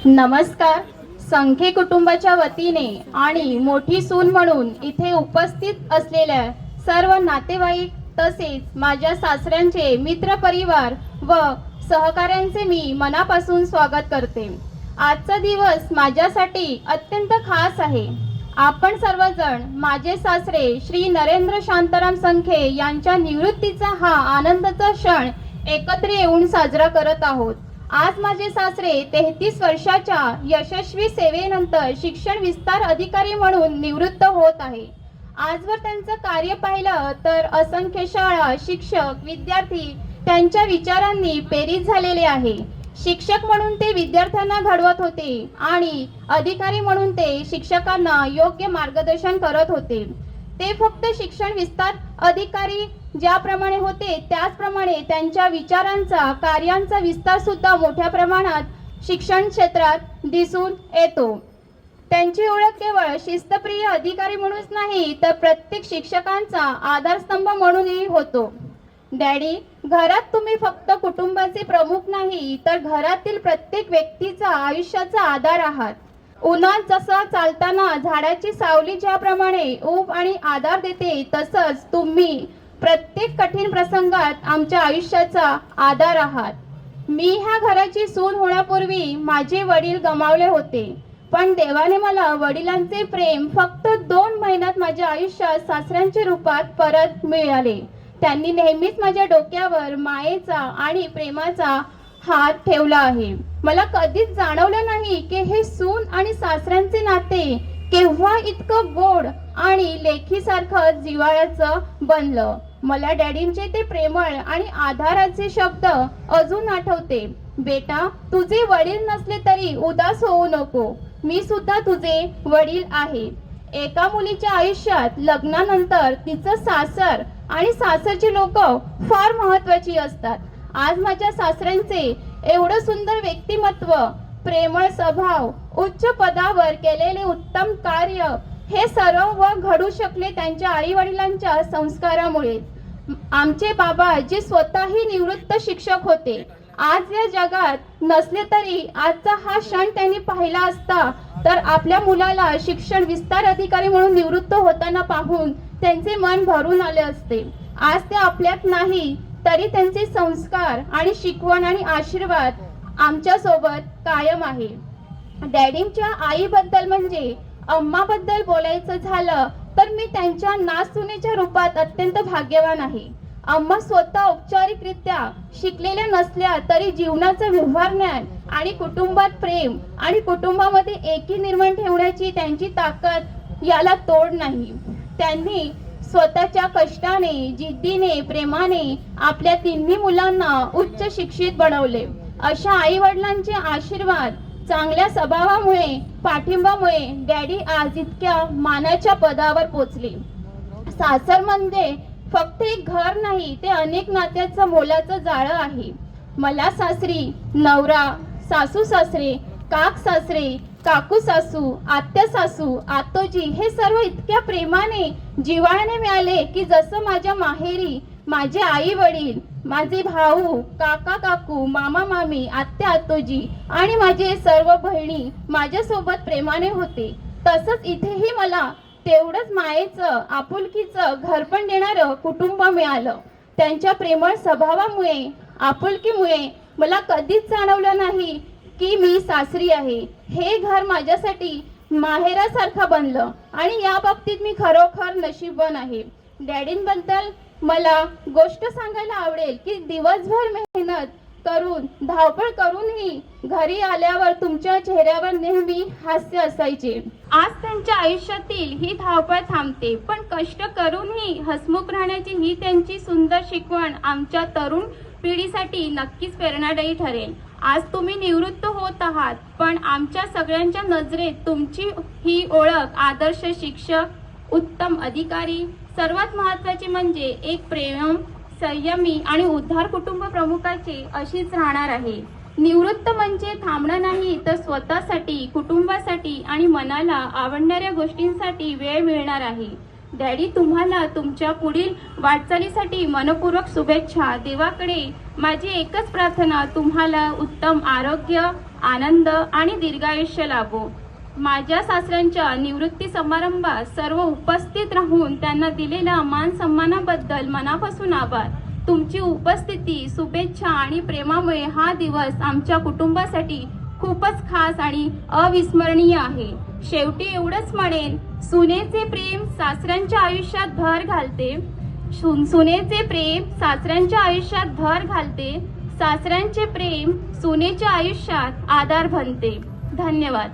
नमस्कार. संखे कुटुंबाच्या वतीने आणि मोठी सून म्हणून इथे उपस्थित असलेल्या सर्व नातेवाईक तसेच माझ्या सासऱ्यांचे मित्रपरिवार व सहकाऱ्यांचे मी मनापासून स्वागत करते. आजचा दिवस माझ्यासाठी अत्यंत खास आहे. आपण सर्वजण माझे सासरे श्री नरेंद्र शांताराम संखे यांच्या निवृत्तीचा हा आनंदाचा क्षण एकत्र येऊन साजरा करत आहोत. आज माझे सासरे 33 वर्षाच्या यशस्वी सेवेनंतर शिक्षण विस्तार अधिकारी म्हणून निवृत्त होत आहे. आजवर त्यांचं कार्य पाहिलं तर असंख्य शाळा, शिक्षक, विद्यार्थी त्यांच्या विचारांनी प्रेरित झालेले आहे. शिक्षक म्हणून ते विद्यार्थ्यांना घडवत होते आणि अधिकारी म्हणून ते शिक्षकांना योग्य मार्गदर्शन करत होते. ते फक्त शिक्षण विस्तार अधिकारी ज्याप्रमाणे होते त्याचप्रमाणे त्यांच्या विचारांचा, कार्यांचा विस्तार सुद्धा मोठ्या प्रमाणात शिक्षण क्षेत्रात दिसून येतो. त्यांची ओळख केवळ शिस्तप्रिय अधिकारी म्हणूनच नाही तर प्रत्येक शिक्षकांचा आधारस्तंभ म्हणूनही होतो. डॅडी, घरात तुम्ही फक्त कुटुंबाचे प्रमुख नाही तर घरातील प्रत्येक व्यक्तीचा आयुष्याचा आधार आहात. उन्हात जसा चालताना झाडाची सावली ज्याप्रमाणे ऊब आणि आधार देते तसंच तुम्ही प्रत्येक कठीण प्रसंगात आमच्या आयुष्याचा आधार आहात. मी ह्या घराची सून होण्यापूर्वी माझे वडील गमावले होते, पण देवाने मला वडिलांचे प्रेम फक्त 2 महिन्यात माझ्या आयुष्यात सासऱ्यांच्या रूपात परत मिळाले. त्यांनी नेहमीच माझ्या डोक्यावर मायेचा आणि प्रेमाचा हात ठेवला आहे. मला कधीच जाणवलं नाही की हे सून आणि सासऱ्यांचे नाते केव्हा इतकं गोड आणि लेखीसारखं जिव्हाळ्याचं बनलं. मला डॅडींचे ते प्रेमळ आणि आधाराचे शब्द अजून आठवते. बेटा, तुझे वडील नसले तरी उदास होऊ नको. मी सुद्धा तुझे वडील आहे. एका मुलीच्या आयुष्यात लग्नानंतर तिचं सासर आणि सासरची लोक फार महत्वाची असतात. आज माझ्या सासऱ्यांचे एवढं सुंदर व्यक्तिमत्व, प्रेमळ स्वभाव, उच्च पदावर केलेले उत्तम कार्य हे सर्व घडू शकले त्यांच्या आई वडिलांच्या संस्कारामुळे. आमचे बाबा जे स्वतःही निवृत्त शिक्षक होते, आज या जगात नसले तरी आजचा हा क्षण त्यांनी पाहिला असता तर आपल्या मुलाला शिक्षण विस्तार अधिकारी म्हणून निवृत्त होताना पाहून त्यांचे मन भरून आले असते. आज ते आपल्यात नाही तरी त्यांचे संस्कार आणि शिकवण आणि आशीर्वाद आमच्या सोबत कायम आहे. डॅडींच्या आईबद्दल म्हणजे अम्माबद्दल बोलायचं झालं तर मी त्यांच्या नासुनेच्या रूपात अत्यंत भाग्यवान आहे. अम्मा स्वतः औपचारिकरित्या शिकलेल्या नसल्या तरी जीवनाचं व्यवहार ज्ञान आणि कुटुंबात प्रेम आणि कुटुंबामध्ये एकी निर्माण ठेवण्याची त्यांची ताकद याला तोड नाही. त्यांनी स्वतःच्या कष्टाने, जिद्दीने, प्रेमाने आपल्या 3 मुलांना उच्च शिक्षित बनवले. अशा आई वडिलांचे आशीर्वाद, चांगल्या स्वभावामुळे, पाठिंबामुळे डॅडी आज इतक्या मानाच्या पदावर पोचले. सासर म्हणजे फक्त एक घर नाही, ते अनेक नात्याचं मोलाचं जाळं आहे. मला सासरी, नवरा, सासू सासरे, काक सासरे, काकू सासू, आत्या सासू, आतोजी हे सर्व इतक्या प्रेमाने, जिव्हाळ्याने मिळाले की जसं माझ्या माहेरी माझे आई वडील, माझे भाऊ, काका काकू, मामा मामी, आत्या आतोजी आणि माझे सर्व बहिणी माझ्यासोबत प्रेमाने होते, तसंच इथेही मला तेवढंच मायेचं, आपुलकीचं घरपण देणारं कुटुंब मिळालं. त्यांच्या प्रेमळ स्वभावामुळे, आपुलकीमुळे मला कधीच जाणवलं नाही की मी सासरी आहे. हे घर माझ्यासाठी माहेरासारखं बनलं आणि या बाबतीत मी खरोखर नशीबवान आहे. डॅडींबद्दल मला गोष्ट सांगायला आवडेल की दिवसभर मेहनत करून, धावपळ करूनही घरी आल्यावर तुमच्या चेहऱ्यावर नेहमी हास्य असायचे. आज त्यांच्या आयुष्यातील ही धावपळ थांबते, पण कष्ट करूनही हसमुख राहण्याची ही त्यांची सुंदर शिकवण आमच्या तरुण पिढीसाठी नक्कीच प्रेरणादायी ठरेल. आज तुम्ही निवृत्त होत आहात, पण आमच्या सगळ्यांच्या नजरेत तुमची ही ओळख आदर्श शिक्षक, उत्तम अधिकारी, सर्वात महत्त्वाचे म्हणजे एक प्रेम, संयमी आणि उद्धार कुटुंब प्रमुखाचे अशीच राहणार आहे. निवृत्त म्हणजे थांबणं नाही तर स्वतःसाठी, कुटुंबासाठी आणि मनाला आवडणाऱ्या गोष्टींसाठी वेळ मिळणार आहे. डॅडी, तुम्हाला तुमच्या पुढील वाटचालीसाठी मनपूर्वक शुभेच्छा. देवाकडे माझी एकच प्रार्थना, तुम्हाला उत्तम आरोग्य, आनंद आणि दीर्घायुष्य लाभो. माझ्या सासऱ्यांच्या निवृत्ती समारंभात सर्व उपस्थित राहून त्यांना दिलेल्या मान सन्मानाबद्दल मनापासून आभार. तुमची उपस्थिती, शुभेच्छा आणि प्रेमामुळे हा दिवस आमच्या कुटुंबासाठी खूपच खास आणि अविस्मरणीय आहे. शेवटी एवढंच म्हणेन, सुनेचे प्रेम सासऱ्यांच्या आयुष्यात भर घालते. सुनेचे प्रेम सासऱ्यांच्या आयुष्यात भर घालते. सासऱ्यांचे प्रेम सुनेच्या आयुष्यात आधार बनते. धन्यवाद.